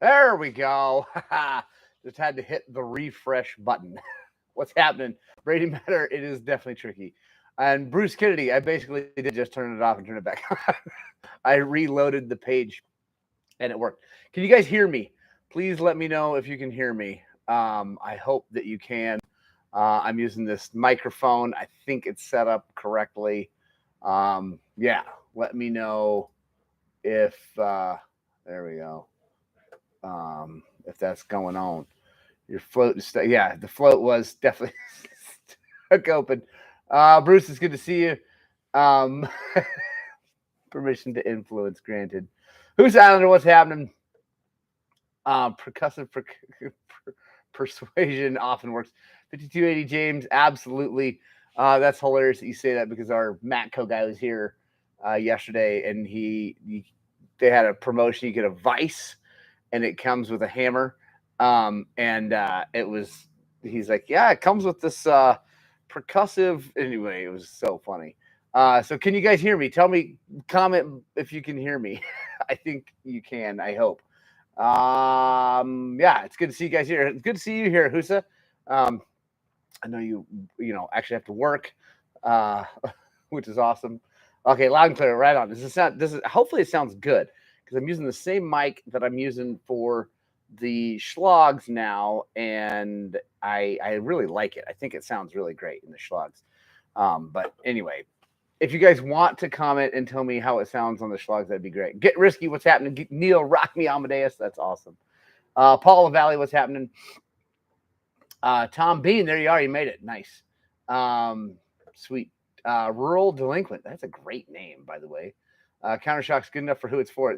There we go. Just had to hit the refresh button. What's happening? Brady Matter, it is definitely tricky. And Bruce Kennedy, I basically did just turn it off and turn it back on. I reloaded the page and it worked. Can you guys hear me? Please let me know if you can hear me. I hope that you can. I'm using this microphone. I think it's set up correctly. Yeah, let me know if there we go. If that's going on. Your float is yeah, the float was definitely stuck open. Bruce, it's good to see you. Um, permission to influence granted. Who's Islander? What's happening? Percussive persuasion often works. 5280 James, absolutely. That's hilarious that you say that because our Matco guy was here yesterday and they had a promotion. You get a vice and it comes with a hammer. And it was, he's like, yeah, it comes with this percussive. Anyway, it was so funny. So can you guys hear me? Tell me, comment if you can hear me. I think you can, I hope. Yeah, it's good to see you guys here. It's good to see you here, Husa. Um, I know you actually have to work, uh, which is awesome. Okay, loud and clear, right on. Hopefully it sounds good because I'm using the same mic that I'm using for the schlogs now, and I really like it. I think it sounds really great in the schlogs. But anyway, if you guys want to comment and tell me how it sounds on the schlogs, that'd be great. Get risky, what's happening? Neil, rock me, Amadeus. That's awesome. Paula Valley, what's happening? Tom Bean, there you are. You made it. Nice. Sweet. Rural Delinquent. That's a great name, by the way. Countershock's good enough for who it's for.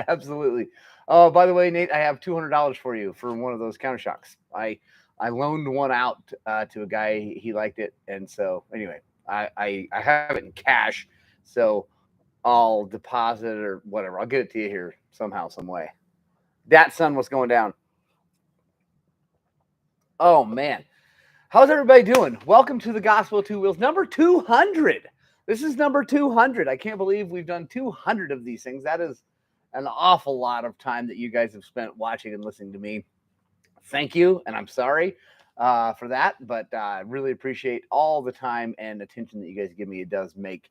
Absolutely. Oh, by the way, Nate, I have $200 for you for one of those Countershocks. I loaned one out to a guy. He liked it, and so anyway, I have it in cash, so I'll deposit it or whatever. I'll get it to you here somehow, some way. That sun was going down. Oh man, how's everybody doing? Welcome to the Gospel of Two Wheels, number 200. This is number 200. I can't believe we've done 200 of these things. That is an awful lot of time that you guys have spent watching and listening to me. Thank you, and I'm sorry for that, but I really appreciate all the time and attention that you guys give me. It does make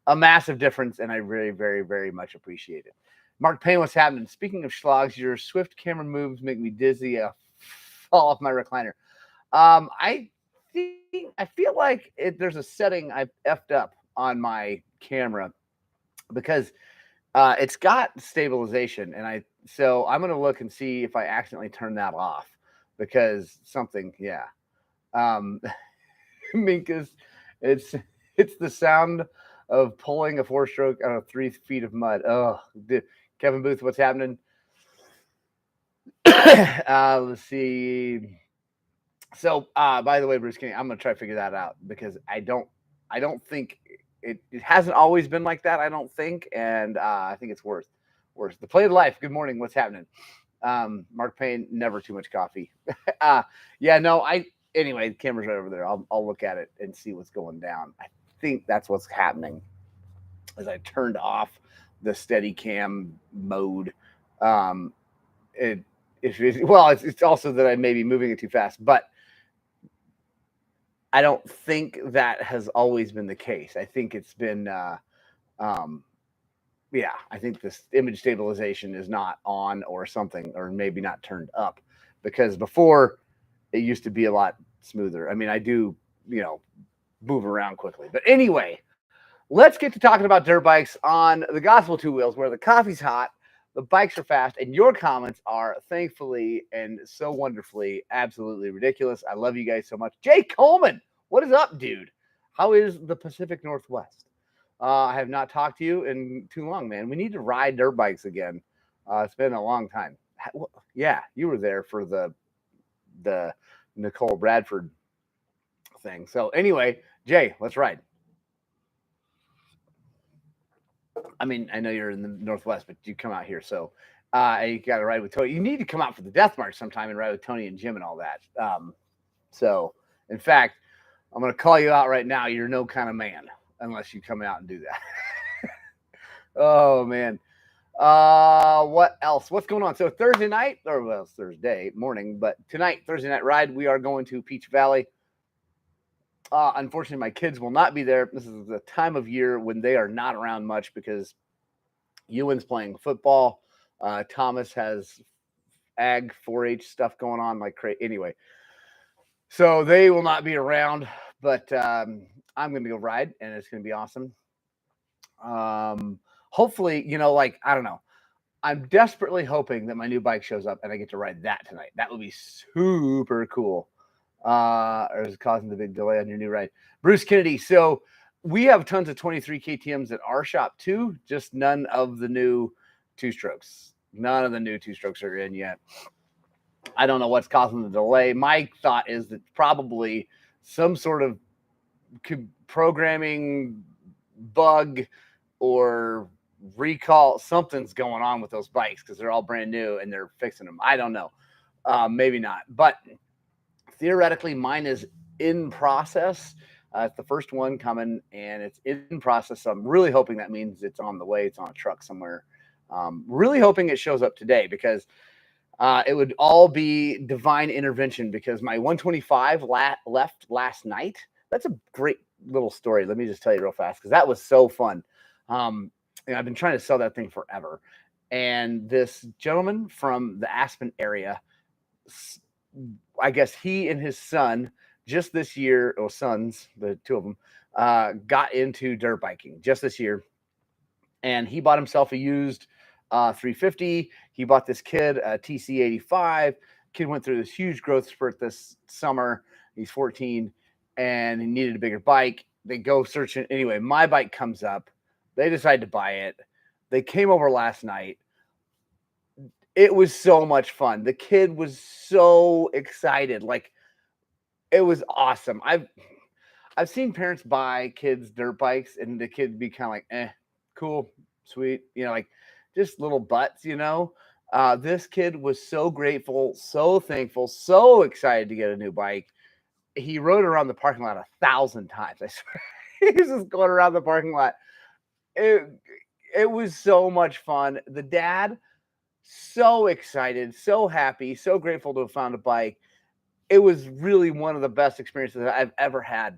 a massive difference, and I very, very, very much appreciate it. Mark Payne, what's happening? Speaking of schlogs, your swift camera moves make me dizzy. Fall off my recliner. I feel like there's a setting I've effed up on my camera because it's got stabilization, and so I'm gonna look and see if I accidentally turn that off because something, yeah. Um, Minkus, it's the sound of pulling a 4-stroke on 3 feet of mud. Oh, Kevin Booth, what's happening? Let's see. So, by the way, Bruce King, I'm gonna try to figure that out because I don't think it hasn't always been like that. I don't think, and I think it's worse. The play of life. Good morning. What's happening? Mark Payne, never too much coffee. Yeah, no, anyway, the camera's right over there. I'll look at it and see what's going down. I think that's what's happening. As I turned off the steady cam mode, it's also that I may be moving it too fast, but I don't think that has always been the case. I think it's been, yeah, I think this image stabilization is not on or something, or maybe not turned up because before it used to be a lot smoother. I mean, I do, move around quickly. But anyway, let's get to talking about dirt bikes on the Gospel Two Wheels, where the coffee's hot, the bikes are fast, and your comments are thankfully and so wonderfully absolutely ridiculous. I love you guys so much. Jay Coleman, what is up, dude? How is the Pacific Northwest? I have not talked to you in too long, man. We need to ride dirt bikes again. It's been a long time. Yeah, you were there for the Nicole Bradford thing. So anyway, Jay, let's ride. I mean, I know you're in the Northwest, but you come out here, so you got to ride with Tony. You need to come out for the Death March sometime and ride with Tony and Jim and all that. So, in fact, I'm going to call you out right now. You're no kind of man unless you come out and do that. Oh man, What else? What's going on? So Thursday night, or well, it's Thursday morning, but tonight, Thursday night ride, we are going to Peach Valley. Unfortunately, my kids will not be there. This is the time of year when they are not around much because Ewan's playing football. Thomas has ag 4-H stuff going on like crazy. Anyway, so they will not be around, but I'm going to go ride, and it's going to be awesome. Hopefully, like I don't know. I'm desperately hoping that my new bike shows up and I get to ride that tonight. That would be super cool. Or is it causing the big delay on your new ride? Bruce Kennedy. So we have tons of 23 KTMs at our shop too, just none of the new two strokes. None of the new two strokes are in yet. I don't know what's causing the delay. My thought is that probably some sort of programming bug or recall, something's going on with those bikes because they're all brand new and they're fixing them. I don't know. Maybe not. But theoretically, mine is in process. It's the first one coming and it's in process. So I'm really hoping that means it's on the way. It's on a truck somewhere. Really hoping it shows up today because it would all be divine intervention because my 125 left last night. That's a great little story. Let me just tell you real fast because that was so fun. I've been trying to sell that thing forever. And this gentleman from the Aspen area, I guess he and his son just this year, or sons, the two of them, got into dirt biking just this year. And he bought himself a used 350. He bought this kid a TC85. Kid went through this huge growth spurt this summer. He's 14 and he needed a bigger bike. They go searching. Anyway, my bike comes up. They decide to buy it. They came over last night. It was so much fun. The kid was so excited. Like, it was awesome. I've seen parents buy kids dirt bikes and the kid be kind of like, cool, sweet, like just little butts, this kid was so grateful, so thankful, so excited to get a new bike. He rode around the parking lot 1,000 times. I swear. He was just going around the parking lot. It was so much fun. The dad, so excited, so happy, so grateful to have found a bike. It was really one of the best experiences that I've ever had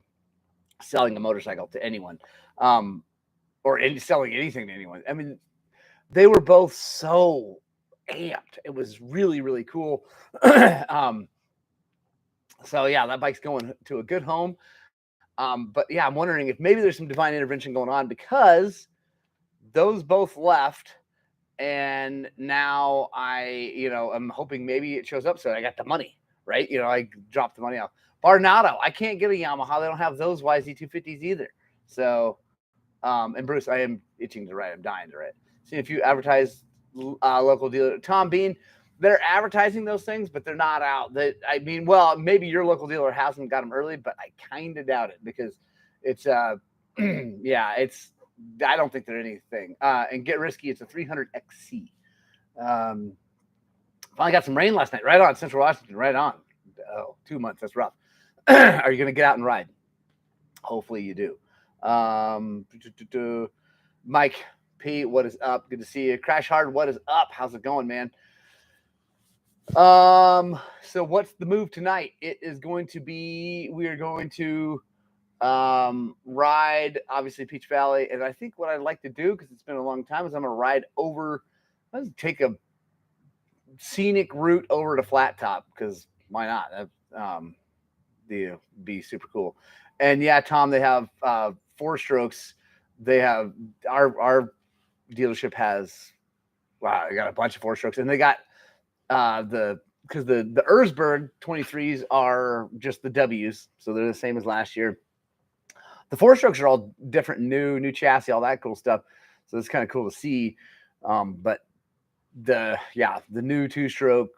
selling a motorcycle to anyone, or selling anything to anyone. I mean, they were both so amped. It was really, really cool. So yeah, that bike's going to a good home. But yeah, I'm wondering if maybe there's some divine intervention going on because those both left. And now I'm hoping maybe it shows up. So I got the money, right? I dropped the money off. Barnado, I can't get a Yamaha. They don't have those YZ250s either. So, and Bruce, I am itching to ride. I'm dying to ride. See if you advertise local dealer. Tom Bean, they're advertising those things, but they're not out. Well, maybe your local dealer hasn't got them early, but I kind of doubt it because it's, I don't think they're anything. And Get Risky, it's a 300 XC. Finally got some rain last night, right on Central Washington, right on. Oh, 2 months, that's rough. Are you going to get out and ride? Hopefully you do. Mike P, what is up? Good to see you. Crash Hard, what is up? How's it going, man? So what's the move tonight? It is going to be, we are going to ride obviously Peach Valley, and I think what I'd like to do, because it's been a long time, is I'm gonna ride over, let's take a scenic route over to Flat Top, because why not? Be super cool. And yeah, Tom, they have 4 strokes. They have our dealership has, wow, they got a bunch of 4 strokes, and they got because the Erzberg 23s are just the W's, so they're the same as last year. The 4 strokes are all different, new chassis, all that cool stuff. So it's kind of cool to see. But the new 2-stroke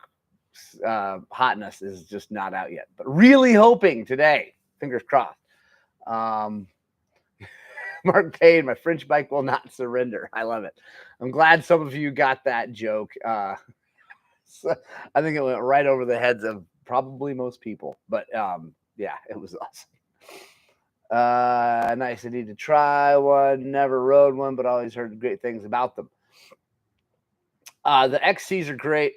hotness is just not out yet. But really hoping today, fingers crossed. Mark Payne, my French bike will not surrender. I love it. I'm glad some of you got that joke. So I think it went right over the heads of probably most people. But yeah, it was awesome. Nice. I need to try one. Never rode one, but always heard great things about them. The XCs are great.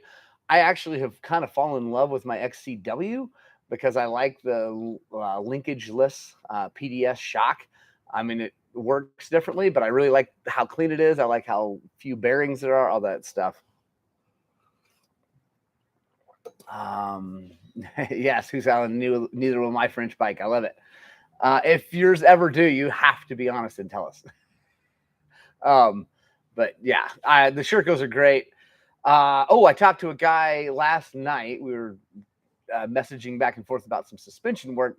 I actually have kind of fallen in love with my XCW because I like the linkageless PDS shock. I mean, it works differently, but I really like how clean it is. I like how few bearings there are, all that stuff. Yes, who's Alan? Neither will my French bike. I love it. If yours ever do, you have to be honest and tell us. But yeah, the Shirkos are great. I talked to a guy last night. We were messaging back and forth about some suspension work.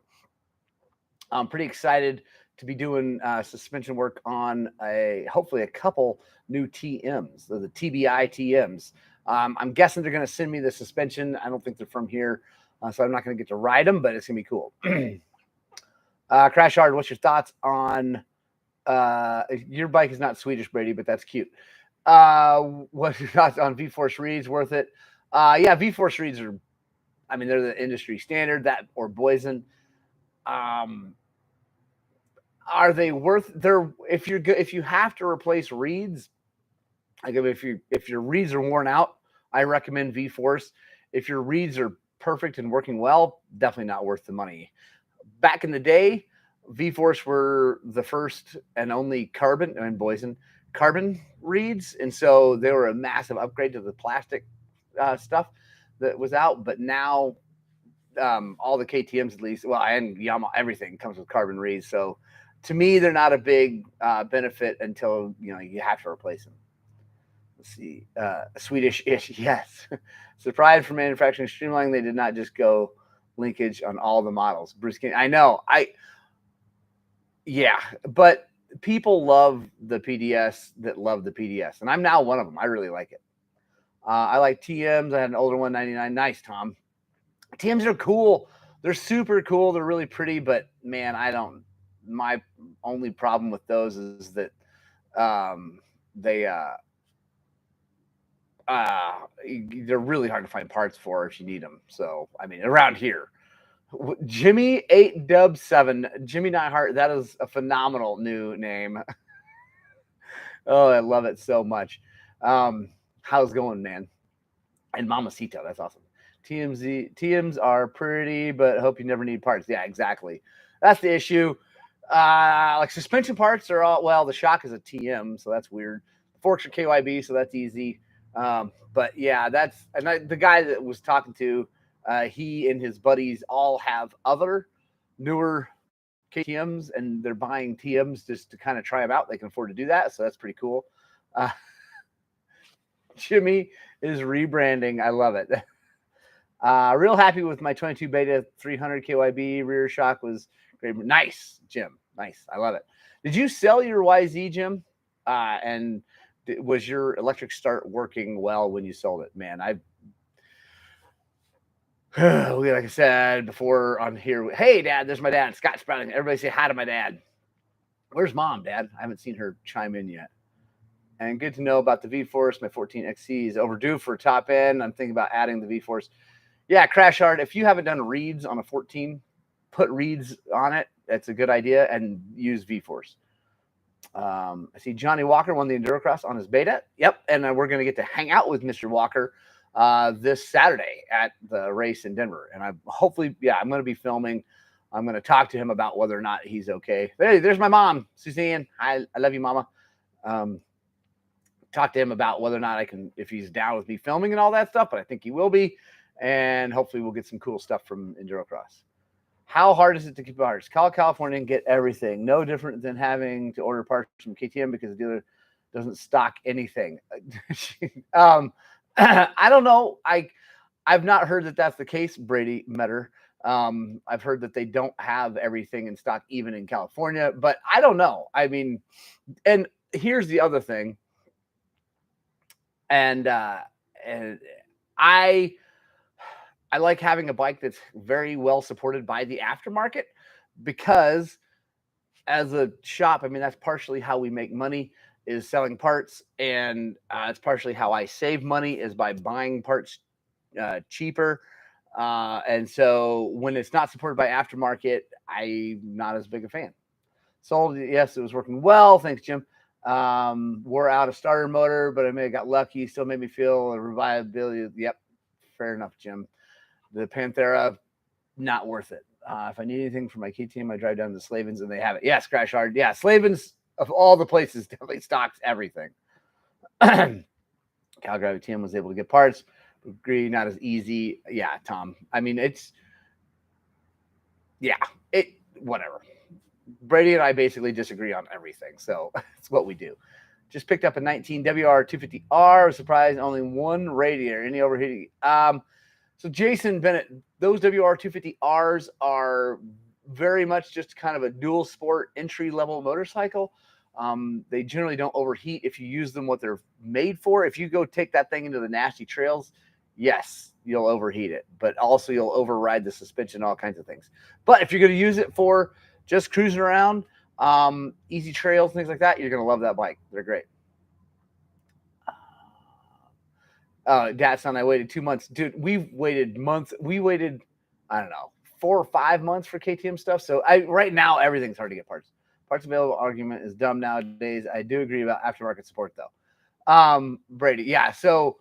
I'm pretty excited to be doing suspension work on hopefully a couple new TMs, the TBI TMs. I'm guessing they're going to send me the suspension. I don't think they're from here, so I'm not going to get to ride them, but it's going to be cool. Crash Hard, what's your thoughts on your bike is not Swedish, Brady, but that's cute. What's your thoughts on V-Force reeds? Worth it? Yeah, V-Force reeds are, I mean, they're the industry standard, that or Boysen. Are they worth their, if you have to replace reeds, like if your reeds are worn out, I recommend V-Force. If your reeds are perfect and working well, definitely not worth the money. Back in the day, V-Force were the first and only carbon, and Boysen carbon reeds, and so they were a massive upgrade to the plastic stuff that was out. But now all the KTMs, at least, well, and Yamaha, everything comes with carbon reeds. So to me, they're not a big benefit until you have to replace them. Let's see, Swedish-ish, yes. Surprised for manufacturing streamlining, they did not just go linkage on all the models. Bruce King, I know, yeah, but people love the PDS that love the PDS, and I'm now one of them. I really like it. I like TMs. I had an older one, 99. Nice, Tom. TMs are cool. They're super cool. They're really pretty, but man, my only problem with those is that they're really hard to find parts for if you need them. So, I mean, around here. Jimmy 8Dub7, Jimmy Neihart, that is a phenomenal new name. Oh, I love it so much. How's it going, man? And Mamacita, that's awesome. TMs are pretty, but hope you never need parts. Yeah, exactly. That's the issue. Like suspension parts are all, well, the shock is a TM, so that's weird. The forks are KYB, so that's easy. But yeah, the guy that was talking to, he and his buddies all have other newer KTMs, and they're buying TMs just to kind of try them out. They can afford to do that, so that's pretty cool. Jimmy is rebranding. I love it. Real happy with my 22 Beta 300 KYB rear shock was great. Nice, Jim. Nice. I love it. Did you sell your YZ, Jim? And was your electric start working well when you sold it? Man, like I said before on here. Hey, Dad, there's my dad, Scott Sprouting. Everybody say hi to my dad. Where's Mom, Dad? I haven't seen her chime in yet. And good to know about the V-Force. My 14 XC is overdue for a top end. I'm thinking about adding the V-Force. Yeah, Crash Hard, if you haven't done reeds on a 14, put reeds on it. That's a good idea, and use V-Force. I see Johnny Walker won the Endurocross on his Beta. Yep, and we're going to get to hang out with Mr. Walker this Saturday at the race in Denver. And I'm going to be filming. I'm going to talk to him about whether or not he's okay. Hey, there's my mom, Suzanne. I love you, Mama. Talk to him about whether or not if he's down with me filming and all that stuff, but I think he will be. And hopefully we'll get some cool stuff from Endurocross. How hard is it to keep parts? Call California and get everything. No different than having to order parts from KTM because the dealer doesn't stock anything. I don't know. I've not heard that that's the case, Brady Metter. I've heard that they don't have everything in stock even in California, but I don't know. I mean, and here's the other thing. And I like having a bike that's very well supported by the aftermarket because as a shop, I mean, that's partially how we make money is selling parts. And it's partially how I save money is by buying parts cheaper. And so when it's not supported by aftermarket, I'm not as big a fan. Sold, yes, it was working well. Thanks, Jim. Wore out a starter motor, but I may have got lucky. Still made me feel a reviability. Yep, fair enough, Jim. The Panthera, not worth it. If I need anything for my KTM, I drive down to Slavens and they have it. Yes, Crash Hard. Yeah, Slavens of all the places definitely stocks everything. Calgary TM was able to get parts. Agree, not as easy. Yeah, Tom. I mean, whatever. Brady and I basically disagree on everything, so it's what we do. Just picked up a 19 WR250R. Surprised, only one radiator. Any overheating? So Jason Bennett, those WR250Rs are very much just kind of a dual sport entry level motorcycle. They generally don't overheat if you use them what they're made for. If you go take that thing into the nasty trails, yes, you'll overheat it, but also you'll override the suspension, all kinds of things. But if you're going to use it for just cruising around, easy trails, things like that, you're going to love that bike. They're great. Datsun, I waited 2 months. Dude, we've waited months. We waited, I don't know, 4 or 5 months for KTM stuff. So right now, everything's hard to get parts. Parts available argument is dumb nowadays. I do agree about aftermarket support, though. Brady, yeah. So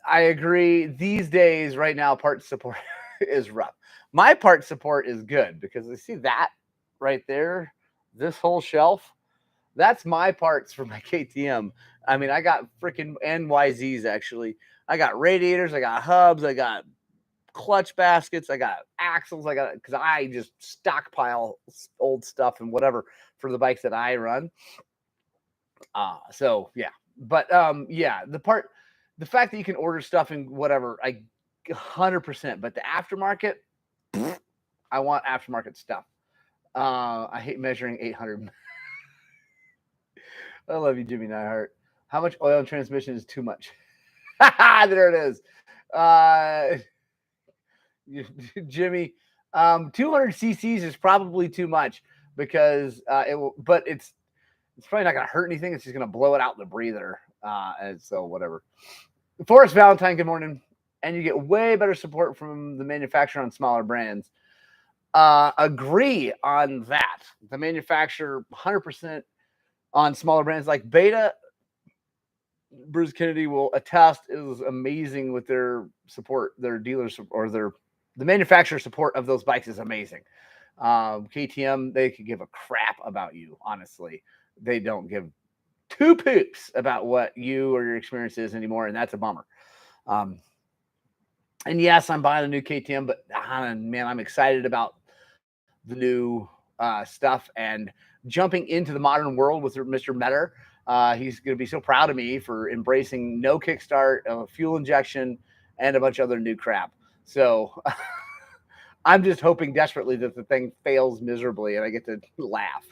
I agree. These days, right now, parts support is rough. My part support is good because I see that right there, this whole shelf. That's my parts for my KTM. I mean, I got freaking NYZs actually. I got radiators, I got hubs, I got clutch baskets, I got axles, because I just stockpile old stuff and whatever for the bikes that I run. So yeah, but yeah, the fact that you can order stuff and whatever, 100%. But the aftermarket, I want aftermarket stuff. I hate measuring 800. I love you, Jimmy Neihart. How much oil and transmission is too much? There it is. Jimmy, 200 cc's is probably too much because it will, but it's probably not going to hurt anything. It's just going to blow it out in the breather. And so whatever. Forrest Valentine, good morning. And you get way better support from the manufacturer on smaller brands. Agree on that. The manufacturer 100% on smaller brands like Beta. Bruce Kennedy will attest is amazing with their support, their dealers or the manufacturer support of those bikes is amazing. KTM, they could give a crap about you. Honestly, they don't give two poops about what you or your experience is anymore. And that's a bummer. And yes, I'm buying a new KTM, but man, I'm excited about the new stuff and jumping into the modern world with Mr. Metter. He's going to be so proud of me for embracing no kickstart, fuel injection, and a bunch of other new crap. So I'm just hoping desperately that the thing fails miserably and I get to laugh.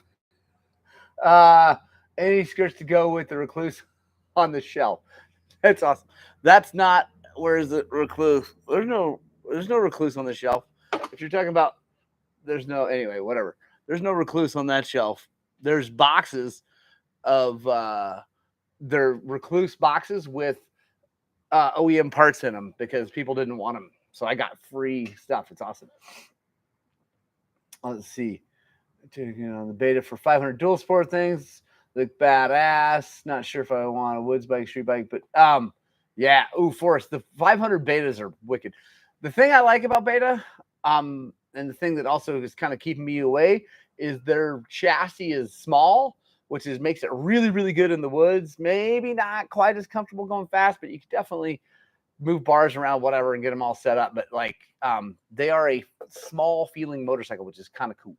Any skirts to go with the Recluse on the shelf? That's awesome. That's not, where's the Recluse? There's no Recluse on the shelf. If you're talking about, anyway, whatever. There's no Recluse on that shelf. There's boxes of their Recluse boxes with OEM parts in them because people didn't want them. So I got free stuff. It's awesome. Let's see. Taking on the Beta for 500 dual sport things. Look badass. Not sure if I want a woods bike, street bike, but yeah. Ooh, Forrest, the 500 Betas are wicked. The thing I like about Beta, and the thing that also is kind of keeping me away is their chassis is small, which makes it really, really good in the woods. Maybe not quite as comfortable going fast, but you can definitely move bars around, whatever, and get them all set up. But they are a small feeling motorcycle, which is kind of cool.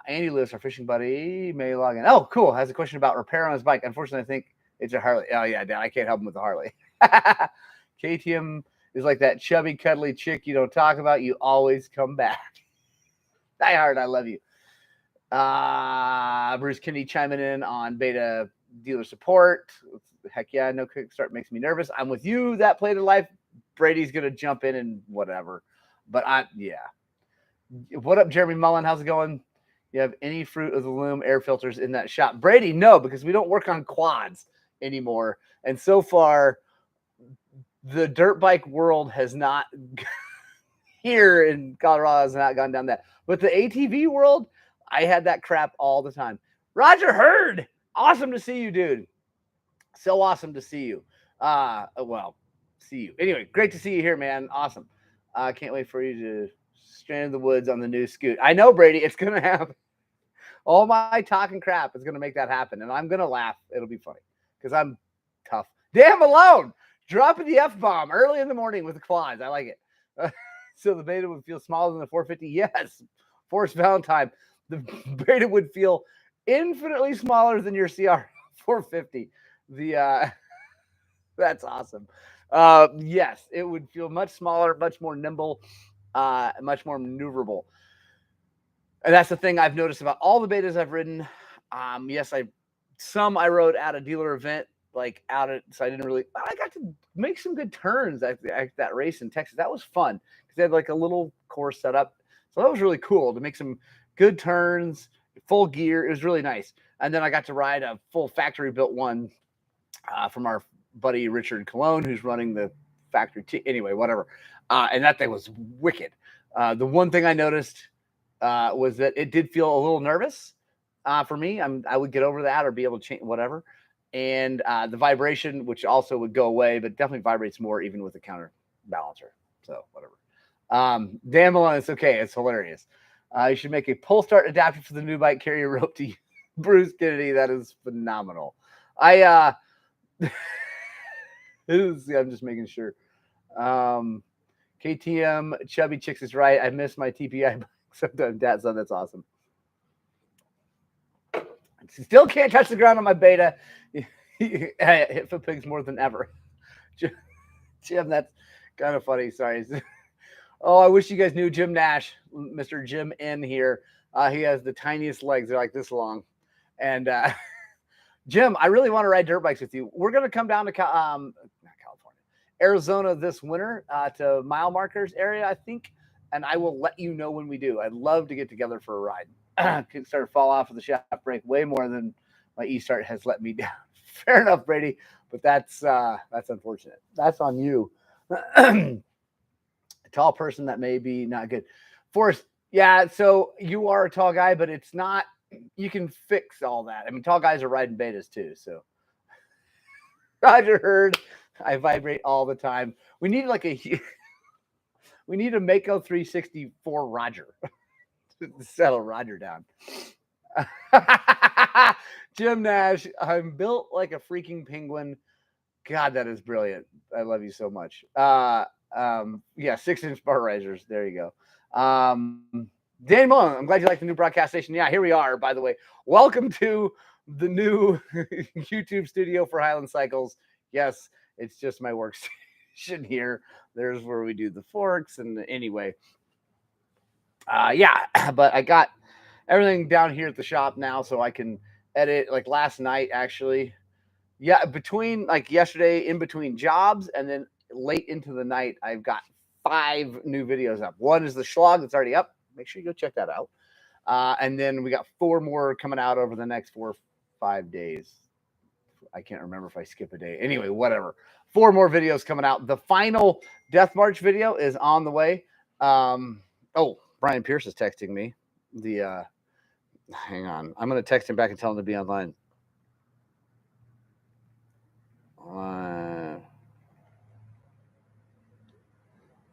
Andy Lewis, our fishing buddy, may log in. Oh, cool. Has a question about repair on his bike. Unfortunately, I think it's a Harley. Oh, yeah, Dan, I can't help him with the Harley. KTM is like that chubby, cuddly chick you don't talk about. You always come back. Die hard, I love you. Bruce Kennedy chiming in on Beta dealer support. Heck yeah, no kickstart makes me nervous. I'm with you. That play to life. Brady's going to jump in and whatever. But yeah. What up, Jeremy Mullen? How's it going? You have any Fruit of the Loom air filters in that shop? Brady, no, because we don't work on quads anymore. And so far, the dirt bike world has not, here in Colorado, has not gone down that. But the ATV world, I had that crap all the time. Roger Hurd. Awesome to see you, dude. So awesome to see you. Well, see you. Anyway, great to see you here, man. Awesome. Can't wait for you to strand in the woods on the new scoot. I know, Brady. It's going to happen. All my talking crap is going to make that happen. And I'm going to laugh. It'll be funny because I'm tough. Damn Malone. Dropping the F-bomb early in the morning with the quads. I like it. So the beta would feel smaller than the 450. Yes. Forrest Valentine. The beta would feel infinitely smaller than your CR 450. That's awesome. Yes, it would feel much smaller, much more nimble, much more maneuverable. And that's the thing I've noticed about all the betas I've ridden. Yes, I rode at a dealer event, like out at, so I got to make some good turns at that race in Texas. That was fun because they had like a little course set up. So that was really cool to make some good turns, full gear. It was really nice. And then I got to ride a full factory built one from our buddy Richard Cologne, who's running the factory. Anyway, whatever. And that thing was wicked. The one thing I noticed was that it did feel a little nervous for me. I would get over that or be able to change whatever. And the vibration, which also would go away, but definitely vibrates more even with the counterbalancer. So whatever. Dan Malone, it's okay. It's hilarious. You should make a pull start adapter for the new bike. Carry a rope to Bruce Kennedy. That is phenomenal. I'm just making sure. KTM Chubby Chicks is right. I miss my TPI bike sometimes. Dad, son, that's awesome. Still can't touch the ground on my beta. Hit foot pigs more than ever. Jim, that's kind of funny. Sorry. Oh, I wish you guys knew Jim Nash, Mr. Jim N here. He has the tiniest legs. They're like this long. And Jim, I really want to ride dirt bikes with you. We're going to come down to not California, Arizona this winter to mile markers area, I think. And I will let you know when we do. I'd love to get together for a ride. Kickstarter fall off of the shaft brake way more than my E-start has let me down. Fair enough, Brady, but that's unfortunate. That's on you. A tall person that may be not good. Forrest, yeah, so you are a tall guy, but it's not, you can fix all that. I mean, tall guys are riding betas too, so. Roger Hurd, I vibrate all the time. We need we need a Mako 360 for Roger. Settle Roger down. Jim Nash, I'm built like a freaking penguin. God, that is brilliant. I love you so much. Yeah, 6-inch bar risers. There you go. Dan Malone, I'm glad you like the new broadcast station. Yeah, here we are, by the way. Welcome to the new YouTube studio for Highland Cycles. Yes, it's just my workstation here. There's where we do the forks. And anyway, yeah, but I got everything down here at the shop now so I can edit. Like last night, actually. Yeah, between like yesterday, in between jobs, and then late into the night, I've got 5 new videos up. One is the Schlog that's already up. Make sure you go check that out. And then we got 4 more coming out over the next 4 or 5 days. I can't remember if I skip a day. Anyway, whatever. 4 more videos coming out. The final Death March video is on the way. Oh, Brian Pierce is texting me. Hang on. I'm going to text him back and tell him to be online.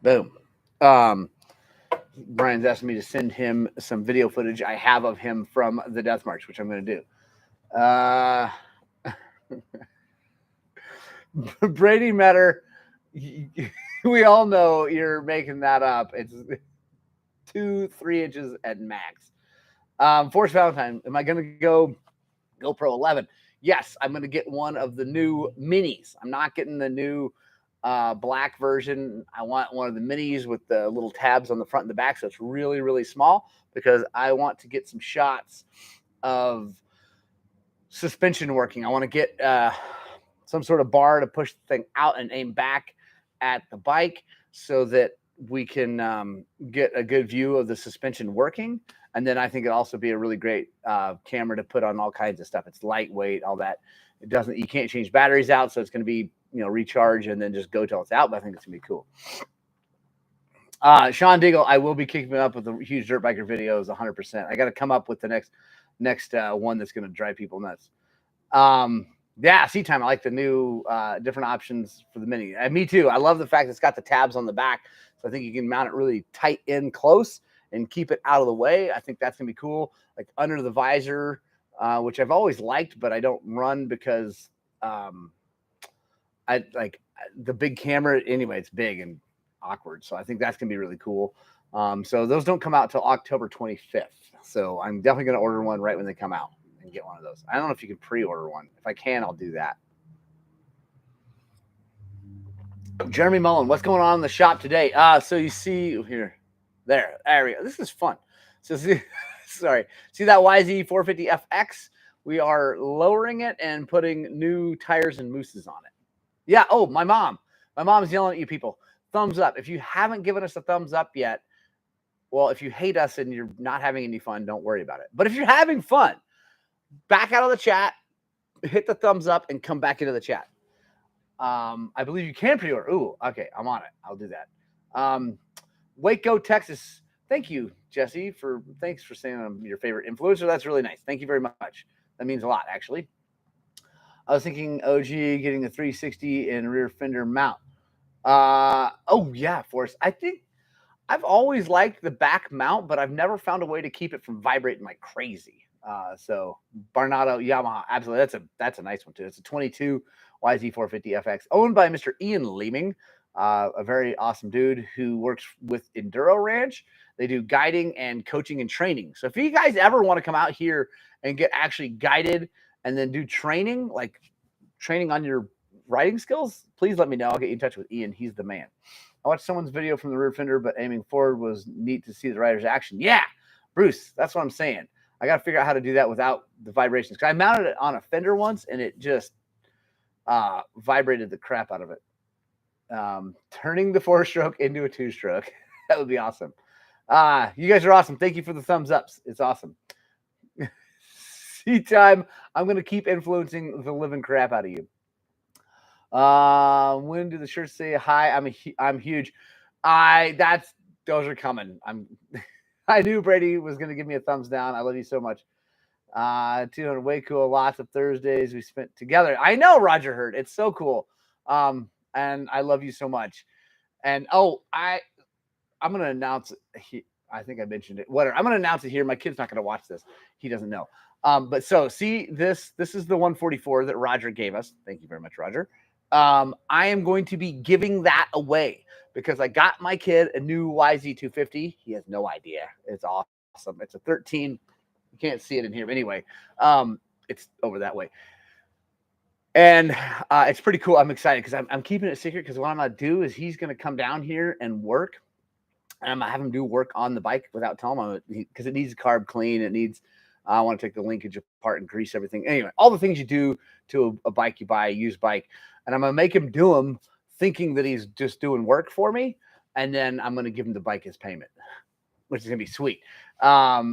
Boom. Brian's asking me to send him some video footage I have of him from the Death March, which I'm going to do. Brady Metter, we all know you're making that up. It's 2-3 inches at max. Forrest Valentine, am I going to go GoPro 11? Yes, I'm going to get one of the new minis. I'm not getting the new black version. I want one of the minis with the little tabs on the front and the back, so it's really, really small, because I want to get some shots of suspension working. I want to get some sort of bar to push the thing out and aim back at the bike so that we can get a good view of the suspension working. And then I think it'll also be a really great camera to put on all kinds of stuff. It's lightweight, all that. You can't change batteries out, so it's going to be, recharge and then just go till it's out. But I think it's going to be cool. Sean Deagle, I will be kicking up with the huge dirt biker videos 100%. I got to come up with the next next one that's going to drive people nuts. Yeah, seat time. I like the new different options for the Mini. Me too. I love the fact it's got the tabs on the back, so I think you can mount it really tight in close and keep it out of the way. I think that's gonna be cool. Like under the visor, which I've always liked, but I don't run because I like the big camera. Anyway, it's big and awkward, so I think that's gonna be really cool. So those don't come out till October 25th. So I'm definitely gonna order one right when they come out and get one of those. I don't know if you can pre-order one. If I can, I'll do that. Jeremy Mullen, what's going on in the shop today? So you see here, there we go. This is fun. So see, sorry, see that YZ450FX? We are lowering it and putting new tires and mousses on it. Yeah. Oh, my mom's yelling at you people. Thumbs up. If you haven't given us a thumbs up yet, well, if you hate us and you're not having any fun, don't worry about it. But if you're having fun, back out of the chat, hit the thumbs up, and come back into the chat. I believe you can pre-order. Ooh, okay, I'm on it. I'll do that. Waco, Texas. Thank you, Jesse, thanks for saying I'm your favorite influencer. That's really nice. Thank you very much. That means a lot, actually. I was thinking OG getting a 360 and rear fender mount. Oh yeah, Forrest. I think I've always liked the back mount, but I've never found a way to keep it from vibrating like crazy. So Barnado Yamaha, absolutely. That's a nice one too. It's a 22 YZ450FX owned by Mr. Ian Leeming, a very awesome dude who works with Enduro Ranch. They do guiding and coaching and training. So if you guys ever want to come out here and get actually guided and then do training, like training on your riding skills, please let me know. I'll get you in touch with Ian. He's the man. I watched someone's video from the rear fender, but aiming forward was neat to see the rider's action. Yeah, Bruce, that's what I'm saying. I got to figure out how to do that without the vibrations. Because I mounted it on a fender once, and it just vibrated the crap out of it. Turning the 4-stroke into a 2-stroke. That would be awesome. You guys are awesome. Thank you for the thumbs ups. It's awesome. Seat time. I'm going to keep influencing the living crap out of you. When do the shirts say hi? I'm huge. Those are coming. I knew Brady was going to give me a thumbs down. I love you so much. 200, way cool. Lots of Thursdays we spent together. I know, Roger Hurd. It's so cool. And I love you so much. And I'm going to announce it. I think I mentioned it. Whatever. I'm going to announce it here. My kid's not going to watch this. He doesn't know. But so see this is the 144 that Roger gave us. Thank you very much, Roger. I am going to be giving that away because I got my kid a new YZ250. He has no idea. It's awesome. It's a 13. You can't see it in here, but anyway, it's over that way. And it's pretty cool. I'm excited because I'm keeping it secret because what I'm going to do is he's going to come down here and work. And I'm going to have him do work on the bike without telling him because it needs carb clean. It needs, I want to take the linkage apart and grease everything. Anyway, all the things you do to a bike you buy, a used bike. And I'm going to make him do them thinking that he's just doing work for me. And then I'm going to give him the bike as payment, which is going to be sweet. Yeah,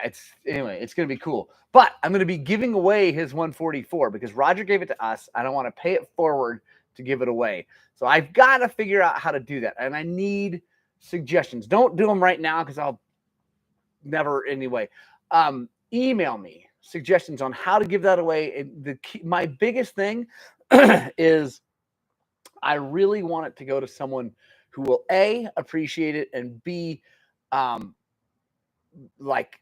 it's going to be cool. But I'm going to be giving away his 144 because Roger gave it to us. I don't want to pay it forward to give it away. So I've got to figure out how to do that. And I need suggestions. Don't do them right now because I'll never anyway. Email me suggestions on how to give that away. My biggest thing is I really want it to go to someone who will A, appreciate it, and B, like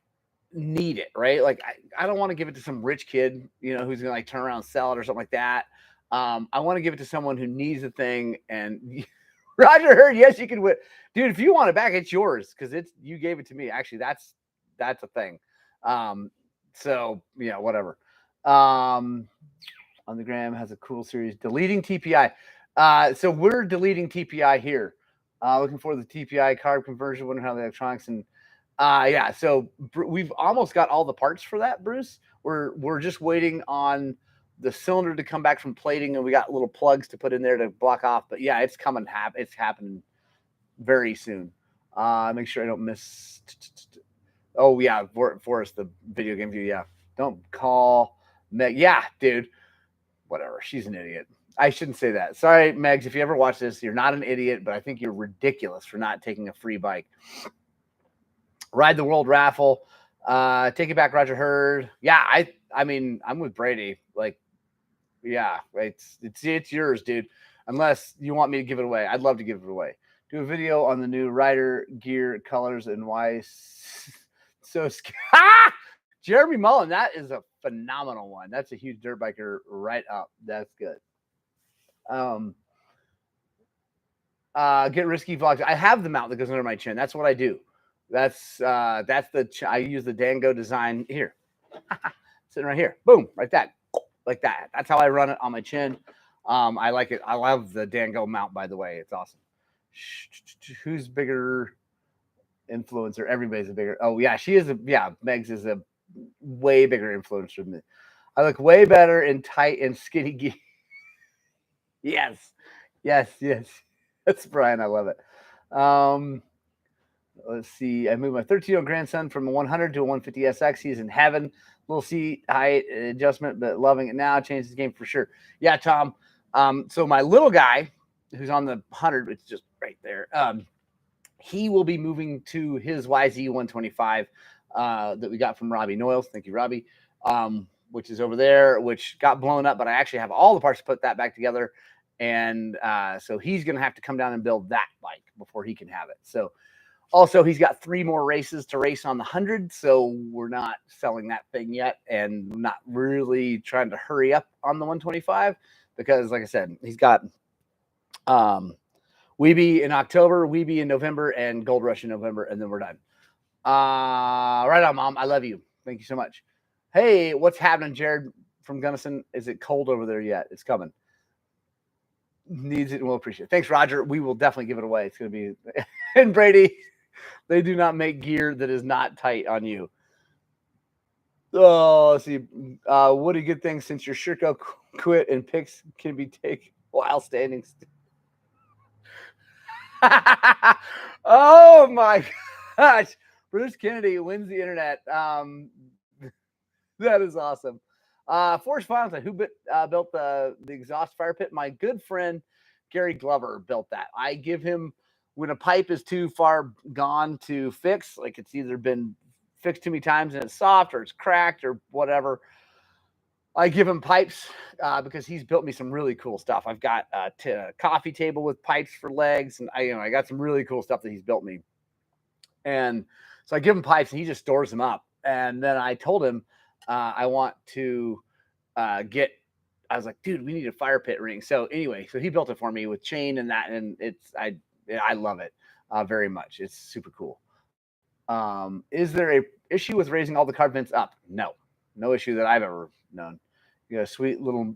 need it, right? Like I don't want to give it to some rich kid, who's gonna like turn around and sell it or something like that. I want to give it to someone who needs the thing. And Roger Hurd, yes, you can win, dude. If you want it back, it's yours because you gave it to me. Actually, that's a thing. So yeah, whatever. On the gram has a cool series deleting TPI. So we're deleting TPI here. Looking for the TPI carb conversion. Wondering how the electronics and yeah. So we've almost got all the parts for that, Bruce. We're just waiting on the cylinder to come back from plating, and we got little plugs to put in there to block off. But yeah, it's coming. It's happening very soon. Make sure I don't miss. Oh yeah, Forrest, the video game view. Yeah, don't call Meg. Yeah, dude. Whatever. She's an idiot. I shouldn't say that. Sorry, Megs. If you ever watch this, you're not an idiot, but I think you're ridiculous for not taking a free bike. Ride the World raffle. Take it back, Roger Hurd. Yeah, I mean, I'm with Brady. Like, yeah, it's yours, dude. Unless you want me to give it away, I'd love to give it away. Do a video on the new rider gear colors and why so Jeremy Mullen, that is a phenomenal one. That's a huge dirt biker right up. That's good. Um, Get risky vlogs. I have the mount that goes under my chin. That's what I do. That's I use the Dango design here. Sitting right here. Boom, like that. That's how I run it on my chin. I like it. I love the Dango mount, by the way. It's awesome. Who's bigger influencer? Everybody's a bigger. Oh yeah, she is. Megs is a way bigger influencer than me. I look way better in tight and skinny gear. Yes. That's Brian. I love it. Let's see. I moved my 13-year-old grandson from a 100 to a 150 SX. He's in heaven. Little seat height adjustment, but loving it now. Changed his game for sure. Yeah, Tom. So my little guy, who's on the 100, it's just right there. He will be moving to his YZ 125 that we got from Robbie Noyles. Thank you, Robbie. Which is over there, which got blown up, but I actually have all the parts to put that back together. And so he's going to have to come down and build that bike before he can have it. So also, he's got 3 more races to race on the 100, so we're not selling that thing yet and not really trying to hurry up on the 125 because, like I said, he's got Weeby in October, Weeby in November, and Gold Rush in November, and then we're done. Right on, Mom. I love you. Thank you so much. Hey, what's happening, Jared from Gunnison? Is it cold over there yet? It's coming. Needs it and we'll appreciate it. Thanks, Roger. We will definitely give it away. It's going to be – and Brady – they do not make gear that is not tight on you. Oh, let's see. What a good thing since your Shirko quit and pics can be taken while standing still. Oh, my gosh. Bruce Kennedy wins the internet. That is awesome. Forrest Valentine, who built the exhaust fire pit? My good friend, Gary Glover, built that. I give him – when a pipe is too far gone to fix, like it's either been fixed too many times and it's soft or it's cracked or whatever, I give him pipes because he's built me some really cool stuff. I've got a coffee table with pipes for legs, and I got some really cool stuff that he's built me. And so I give him pipes, and he just stores them up. And then I told him I want to get. I was like, dude, we need a fire pit ring. So anyway, so he built it for me with chain and that, and I love it very much. It's super cool. Is there a issue with raising all the carb vents up? No issue that I've ever known. You got a sweet little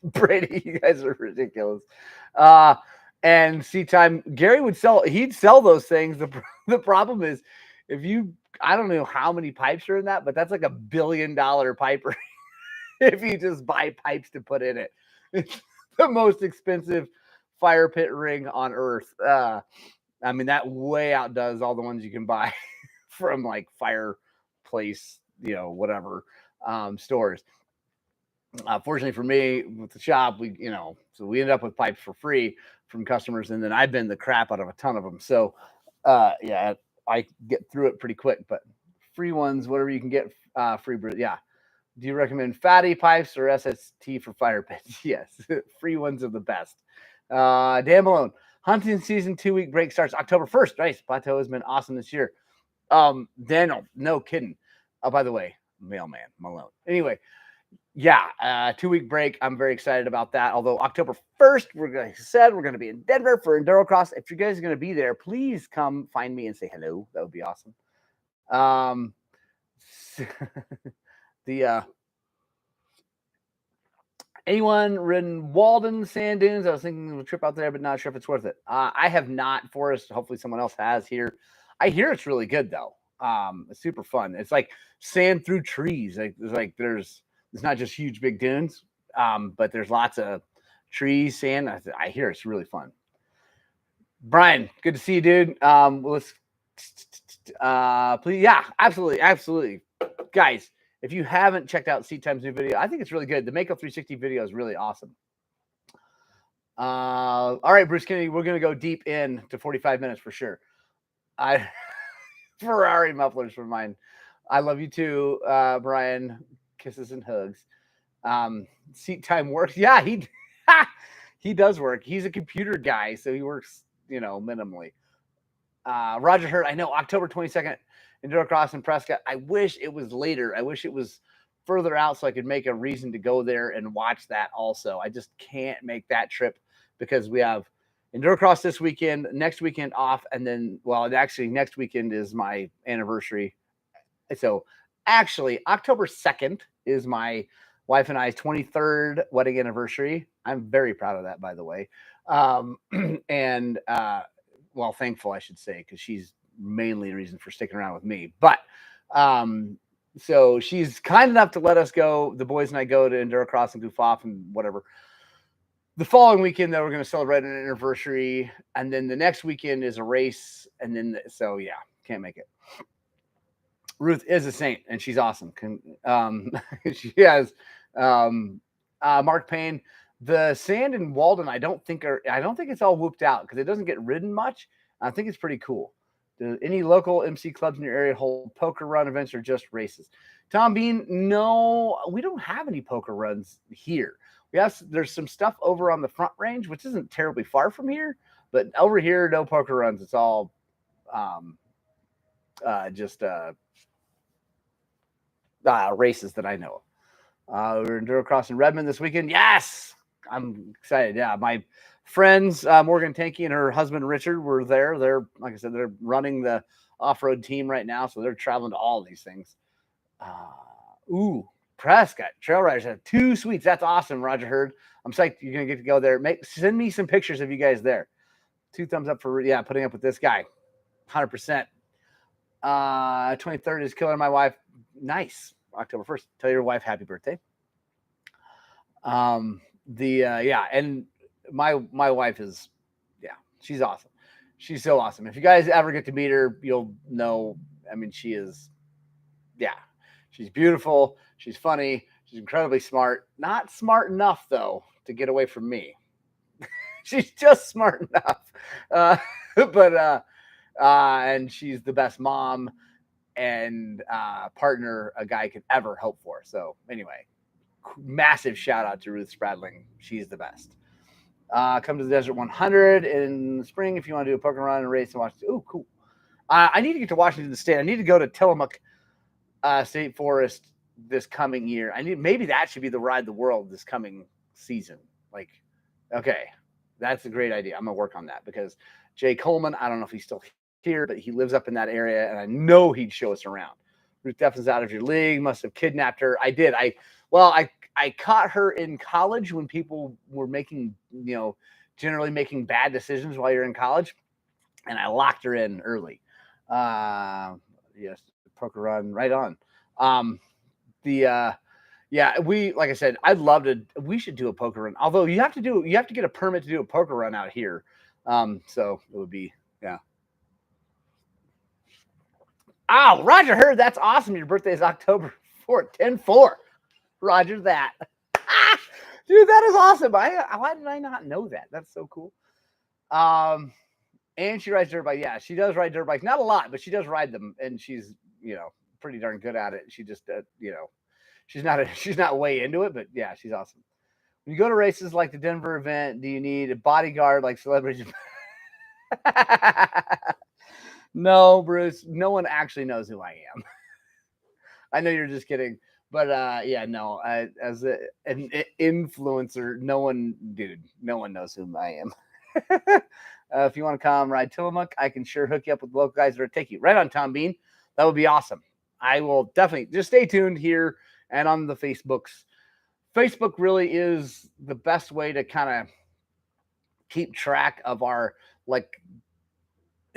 Brady. You guys are ridiculous. And see, time Gary he'd sell those things. The problem is I don't know how many pipes are in that, but that's like $1 billion pipe ring if you just buy pipes to put in it. It's the most expensive fire pit ring on earth. I mean, that way outdoes all the ones you can buy from like fireplace, whatever stores. Fortunately for me, with the shop, so we ended up with pipes for free from customers, and then I bend the crap out of a ton of them. So, yeah, I get through it pretty quick. But free ones, whatever you can get, free. Yeah. Do you recommend fatty pipes or SST for fire pits? Yes, free ones are the best. Dan Malone, hunting season 2-week break starts October 1st. Nice. Plateau has been awesome this year. Daniel, no kidding. Oh, by the way, mailman Malone. Anyway, yeah, 2-week break. I'm very excited about that. Although October 1st, we're going to be in Denver for Endurocross. If you guys are going to be there, please come find me and say hello. That would be awesome. Anyone ridden Walden Sand Dunes? I was thinking of a trip out there, but not sure if it's worth it. I have not, Forrest. Hopefully someone else has here. I hear it's really good though. It's super fun. It's like sand through trees. There's not just huge big dunes, but there's lots of trees, sand. I hear it's really fun. Brian, good to see you, dude. Let's please, yeah, absolutely, guys. If you haven't checked out Seat Time's new video, I think it's really good. The Mako 360 video is really awesome. All right, Bruce Kennedy, we're going to go deep in to 45 minutes for sure. Ferrari mufflers for mine. I love you too, Brian. Kisses and hugs. Seat time works. Yeah, he does work. He's a computer guy, so he works, minimally. Roger Hurt, I know, October 22nd, Enduro Cross in Prescott. I wish it was later. I wish it was further out so I could make a reason to go there and watch that also. I just can't make that trip because we have Enduro Cross this weekend, next weekend off, and then, actually next weekend is my anniversary. So actually, October 2nd is my wife and I's 23rd wedding anniversary. I'm very proud of that, by the way. And thankful, I should say, because she's mainly the reason for sticking around with me. But so she's kind enough to let us go, the boys and I go to Enduro Cross and goof off and whatever. The following weekend, though, we're going to celebrate an anniversary. And then the next weekend is a race. And then, can't make it. Ruth is a saint, and she's awesome. She has Mark Payne. The sand in Walden, I don't think it's all whooped out because it doesn't get ridden much. I think it's pretty cool. Do any local MC clubs in your area hold poker run events or just races? Tom Bean, no, we don't have any poker runs here. There's some stuff over on the Front Range, which isn't terribly far from here, but over here, no poker runs. It's all just races that I know of. We're Enduro Cross in Redmond this weekend. Yes, I'm excited. Yeah, my friends, Morgan Tankey and her husband Richard, were there. They're, like I said, they're running the off-road team right now, so they're traveling to all these things. Prescott Trail Riders have 2 suites. That's awesome, Roger Hurd. I'm psyched you're gonna get to go there. Send me some pictures of you guys there. 2 thumbs up for putting up with this guy. 100%. 23rd is killing my wife. Nice. October 1st. Tell your wife happy birthday. And my wife is, she's awesome. She's so awesome. If you guys ever get to meet her, you'll know. I mean, she is, she's beautiful. She's funny. She's incredibly smart. Not smart enough, though, to get away from me. She's just smart enough. And she's the best mom and partner a guy could ever hope for. So anyway, massive shout out to Ruth Spradling. She's the best. Come to the Desert 100 in the spring if you want to do a poker run and race and watch. Oh, cool. I need to get to Washington State. I need to go to Tillamook State Forest this coming year. Maybe that should be the Ride the World this coming season. Okay, that's a great idea. I'm gonna work on that because Jay Coleman, I don't know if he's still here, but he lives up in that area, and I know he'd show us around. Ruth Deffen's out of your league. Must have kidnapped her. I did. I caught her in college when people were making, generally making bad decisions while you're in college, and I locked her in early. Yes, poker run right on. Like I said, I'd love to. We should do a poker run. Although you have to get a permit to do a poker run out here. So it would be, Oh, Roger Hurd, that's awesome. Your birthday is October 4th, 10-4. Roger that. Dude, that is awesome. Why did I not know that? That's so cool. And she rides dirt bikes. Yeah, she does ride dirt bikes. Not a lot, but she does ride them, and she's, pretty darn good at it. She just, she's not way into it, but yeah, she's awesome. When you go to races like the Denver event, do you need a bodyguard like celebrities? No, Bruce, no one actually knows who I am. I know you're just kidding, but no, as an influencer, no one knows who I am. If you want to come ride Tillamook, I can sure hook you up with local guys that will take you. Right on, Tom Bean. That would be awesome. I will definitely just stay tuned here and on the Facebooks. Facebook really is the best way to kind of keep track of our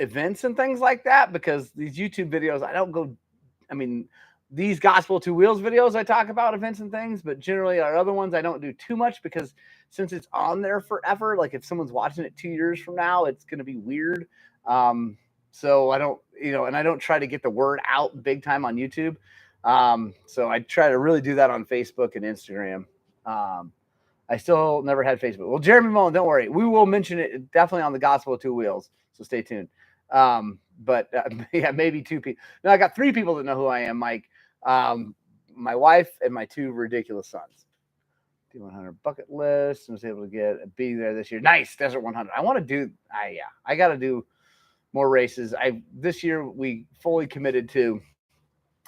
events and things like that, because these YouTube videos, these Gospel Two Wheels videos, I talk about events and things, but generally our other ones I don't do too much because since it's on there forever, if someone's watching it 2 years from now, it's going to be weird. So I don't, and I don't try to get the word out big time on YouTube. So I try to really do that on Facebook and Instagram. I still never had Facebook. Well, Jeremy Mullen, don't worry. We will mention it definitely on the Gospel of Two Wheels. So stay tuned. but yeah, maybe 2 people. No, I got 3 people that know who I am, Mike. My wife and my 2 ridiculous sons. D100 bucket list. I was able to get a B there this year. Nice, Desert 100. I want to do. I got to do more races. This year we fully committed to,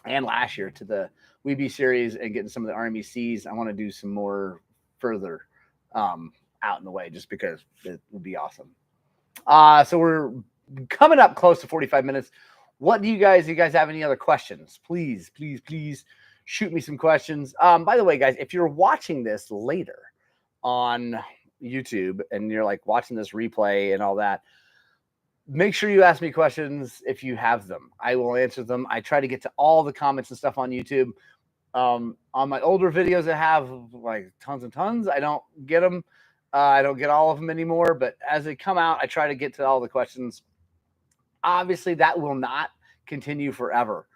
and last year to the Weeby series and getting some of the RMECs. I want to do some more further out in the way, just because it would be awesome. So we're coming up close to 45 minutes. What do you guys have any other questions? Please shoot me some questions. By the way, guys, if you're watching this later on YouTube and you're like watching this replay and all that, make sure you ask me questions if you have them. I will answer them. I try to get to all the comments and stuff on YouTube. On my older videos that have like tons and tons, I don't get them. I don't get all of them anymore, but as they come out, I try to get to all the questions. Obviously, that will not continue forever.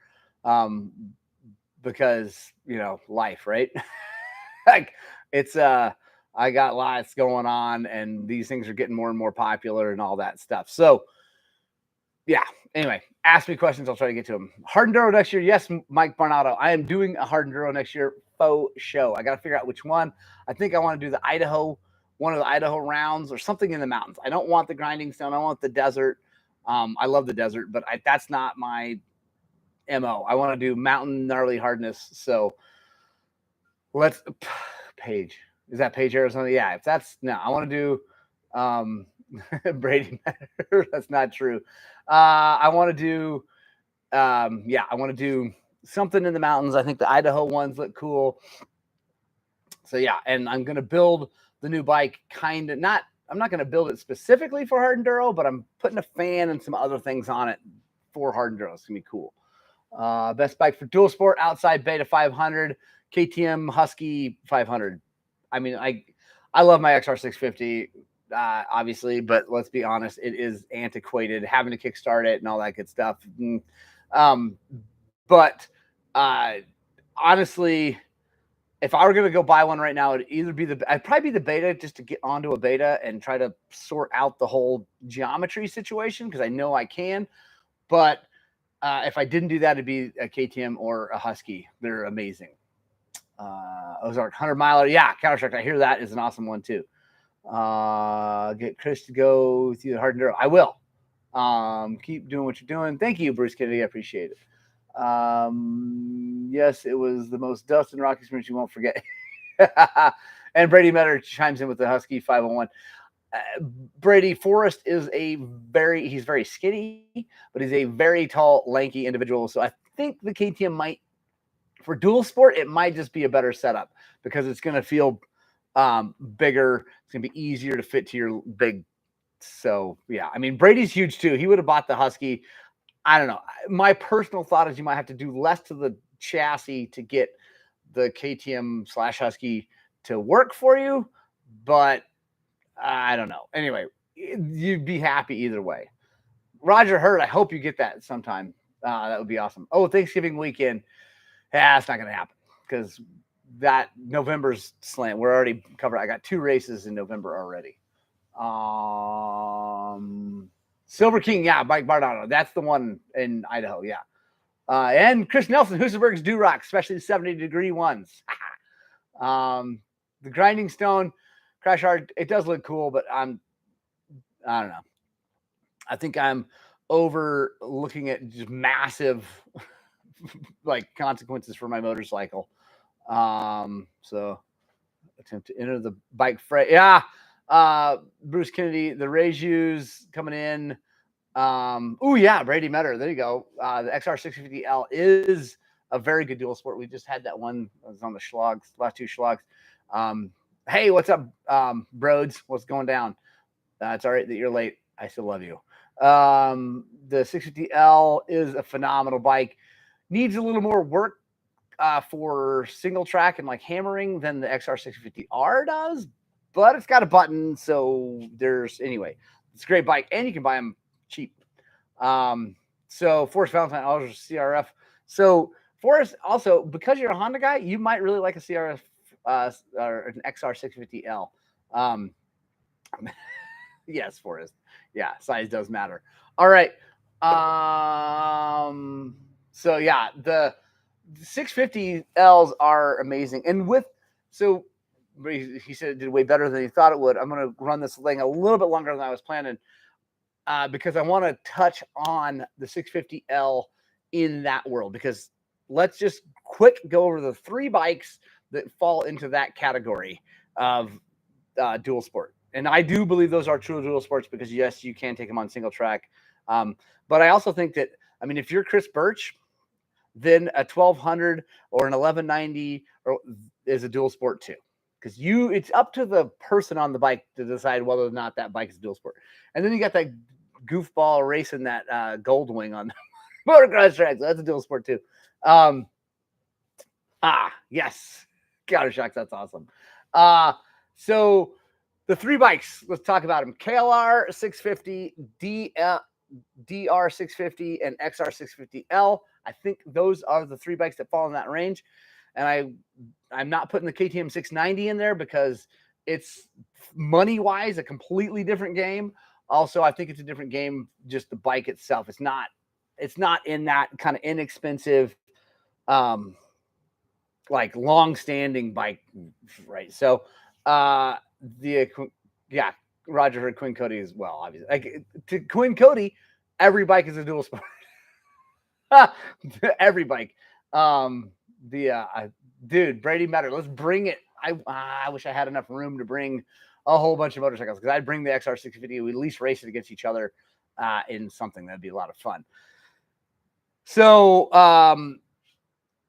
Because, life, right? Like it's, I got lots going on and these things are getting more and more popular and all that stuff. So yeah, anyway, ask me questions. I'll try to get to them. Hard Enduro next year. Yes, Mike Barnato. I am doing a Hard Enduro next year. Faux show. I got to figure out which one. I think I want to do one of the Idaho rounds or something in the mountains. I don't want the grinding stone. I want the desert. I love the desert, but that's not my MO. I want to do mountain gnarly hardness. So let's Page. Is that Page, Arizona? Yeah. If that's I want to do Brady Matter. That's not true. I want to do I want to do something in the mountains. I think the Idaho ones look cool. So yeah, and I'm gonna build the new bike I'm not gonna build it specifically for hard enduro, but I'm putting a fan and some other things on it for hard enduro. It's gonna be cool. Best bike for dual sport outside Beta 500, KTM Husky 500. I mean, I love my XR650, obviously, but let's be honest, it is antiquated, having to kickstart it and all that good stuff. But honestly, if I were going to go buy one right now, I'd probably be the Beta, just to get onto a Beta and try to sort out the whole geometry situation, because I know I can. But if I didn't do that, it'd be a KTM or a Husky. They're amazing. Ozark 100 miler. Yeah, Counter-Strike. I hear that is an awesome one too. Get Chris to go with you the hard enduro. I will. Keep doing what you're doing. Thank you, Bruce Kennedy. I appreciate it. Yes, it was the most dust and rock experience you won't forget. And Brady Metter chimes in with the Husky 501. Brady Forrest is he's very skinny, but he's a very tall, lanky individual. So I think the KTM might, for dual sport, it might just be a better setup, because it's going to feel bigger. It's going to be easier to fit to your big. So yeah, I mean, Brady's huge too. He would have bought the Husky. I don't know. My personal thought is you might have to do less to the chassis to get the KTM/Husky to work for you, but I don't know. Anyway, you'd be happy either way. Roger Hurd, I hope you get that sometime. That would be awesome. Oh, Thanksgiving weekend. Yeah, it's not going to happen, because that November's slant. We're already covered. I got 2 races in November already. Silver King, yeah, Mike Bardano. That's the one in Idaho, yeah. And Chris Nelson, Husaberg's Durock, especially the 70-degree ones. The Grinding Stone Crash Hard, it does look cool, but I don't know. I think I'm over looking at just massive like consequences for my motorcycle. So attempt to enter the bike freight. Yeah. Bruce Kennedy, the Rejus coming in. Oh yeah, Brady Metter. There you go. The XR650L is a very good dual sport. We just had that one. It was on the schlogs, last 2 schlogs. Hey, what's up, Broads? What's going down? It's all right that you're late. I still love you. The 650L is a phenomenal bike. Needs a little more work for single track and like hammering than the XR650R does, but it's got a button. So anyway, it's a great bike, and you can buy them cheap. So Forrest Valentine, CRF. So Forrest, also, because you're a Honda guy, you might really like a CRF or an XR650L. Yes, Forrest. Yeah, size does matter. All right. So yeah, the 650Ls are amazing, and so he said it did way better than he thought it would. I'm going to run this thing a little bit longer than I was planning, because I want to touch on the 650L in that world. Because let's just quick go over the 3 bikes that fall into that category of dual sport. And I do believe those are true dual sports, because yes, you can take them on single track. But I also think that, I mean, if you're Chris Birch, then a 1200 or an 1190 is a dual sport too. Because it's up to the person on the bike to decide whether or not that bike is a dual sport. And then you got that goofball racing that gold wing on the motocross track. So that's a dual sport too. Yes. Counter shocks. That's awesome. So the 3 bikes, let's talk about them. KLR 650, DR 650, and XR 650L. I think those are the 3 bikes that fall in that range. And I'm not putting the KTM 690 in there because it's money-wise a completely different game. Also, I think it's a different game, just the bike itself. It's not in that kind of inexpensive, like long-standing bike, right? So Roger heard Quinn Cody as well, obviously. Like, to Quinn Cody, every bike is a dual sport. Every bike. Dude, Brady Metter, let's bring it. I wish I had enough room to bring a whole bunch of motorcycles, because I'd bring the XR 650. We at least race it against each other in something that'd be a lot of fun. So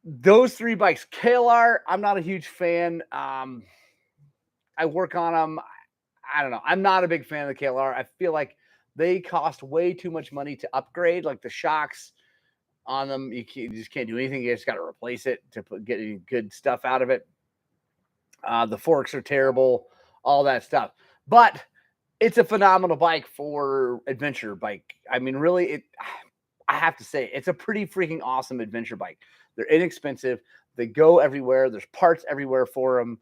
those 3 bikes, KLR, I'm not a huge fan. I work on them. I don't know. I'm not a big fan of the KLR. I feel like they cost way too much money to upgrade. Like the shocks on them, you just can't do anything. You just got to replace it to get any good stuff out of it. The forks are terrible, all that stuff. But it's a phenomenal bike for adventure bike. I mean, really, I have to say, it's a pretty freaking awesome adventure bike. They're inexpensive. They go everywhere. There's parts everywhere for them.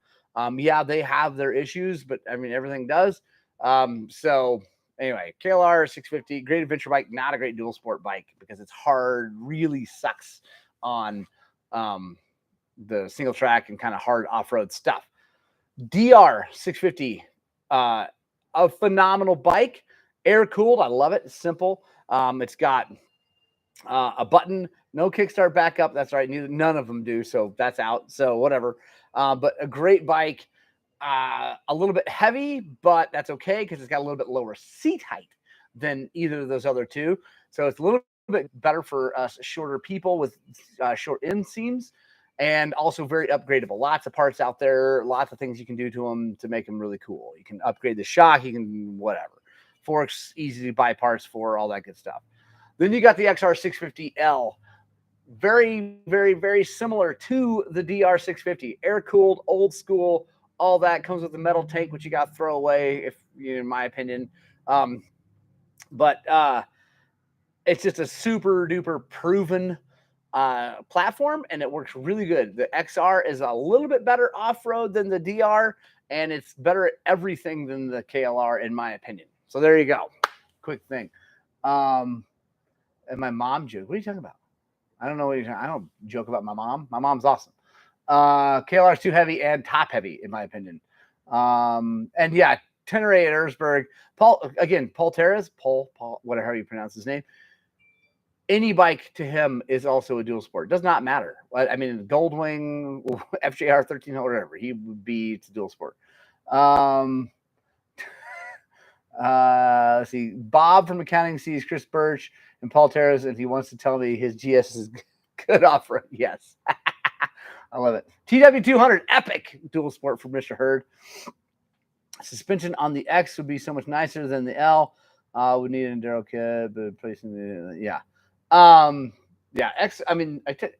Yeah, they have their issues, but I mean, everything does. So anyway, KLR 650, great adventure bike, not a great dual sport bike, because it's hard, really sucks on the single track and kind of hard off-road stuff. DR 650, a phenomenal bike, air cooled. I love it. It's simple. It's got a button, no kickstart backup. That's right. None of them do. So that's out. So whatever. But a great bike, a little bit heavy, but that's okay, because it's got a little bit lower seat height than either of those other 2. So it's a little bit better for us shorter people with short inseams, and also very upgradable. Lots of parts out there, lots of things you can do to them to make them really cool. You can upgrade the shock, you can whatever. Forks, easy to buy parts for, all that good stuff. Then you got the XR 650L. Very, very, very similar to the DR 650. Air-cooled, old school, all that. Comes with a metal tank, which you got to throw away, in my opinion. But it's just a super-duper proven platform, and it works really good. The XR is a little bit better off-road than the DR, and it's better at everything than the KLR, in my opinion. So there you go. Quick thing. And my mom joke. What are you talking about? I don't know what you're talking. I don't joke about my mom. My mom's awesome. KLR is too heavy and top heavy, in my opinion. And yeah, Tenere at Erzberg. Paul Terres, Paul, whatever you pronounce his name. Any bike to him is also a dual sport. It does not matter. I mean, Goldwing, FJR 1300, whatever. He would be, it's a dual sport. Let's see. Bob from accounting sees Chris Birch and Paul Terrace, and he wants to tell me his GS is good off-road. Yes. I love it. TW200, epic dual sport for Mr. Hurd. Suspension on the X would be so much nicer than the L. Would need an enduro kit, but placing the X. I mean, I think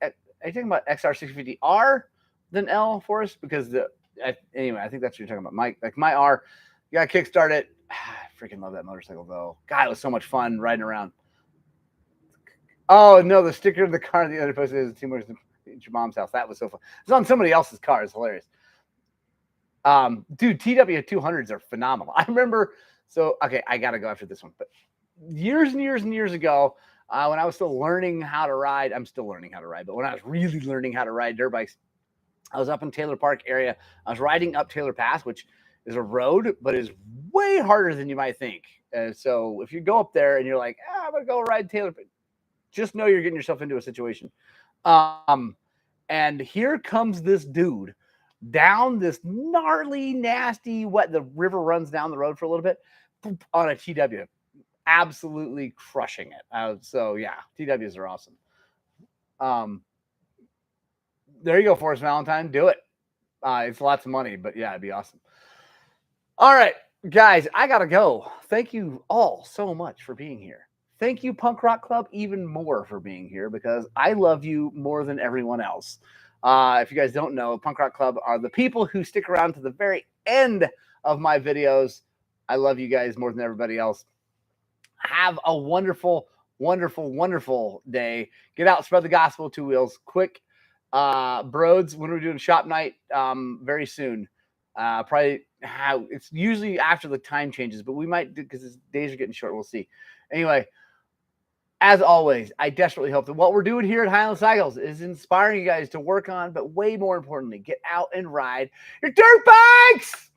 about XR650R than L for us, because anyway, I think that's what you're talking about, Mike. Like my R, you got to kickstart it. I freaking love that motorcycle though. God, it was so much fun riding around. Oh no, the sticker of the car in the other post is teamwork at your mom's house. That was so fun. It's on somebody else's car. It's hilarious. Dude, TW200s are phenomenal. I remember. So okay, I gotta go after this one. But years and years and years ago, When I was still learning how to ride, I'm still learning how to ride, but when I was really learning how to ride dirt bikes, I was up in Taylor Park area. I was riding up Taylor Pass, which is a road, but is way harder than you might think. So if you go up there and you're like, I'm going to go ride Taylor, just know you're getting yourself into a situation. And here comes this dude down this gnarly, nasty, the river runs down the road for a little bit on a TW. Absolutely crushing it. So yeah, TWs are awesome. There you go, Forrest Valentine. Do it. It's lots of money, but yeah, it'd be awesome. All right, guys, I gotta go. Thank you all so much for being here. Thank you, Punk Rock Club, even more for being here because I love you more than everyone else. If you guys don't know, Punk Rock Club are the people who stick around to the very end of my videos. I love you guys more than everybody else. Have a wonderful, wonderful, wonderful day. Get out, spread the gospel, two wheels, quick. Broads, when we're doing shop night, very soon. Probably it's usually after the time changes, but we might do because days are getting short. We'll see. Anyway, as always, I desperately hope that what we're doing here at Highland Cycles is inspiring you guys to work on, but way more importantly, get out and ride your dirt bikes.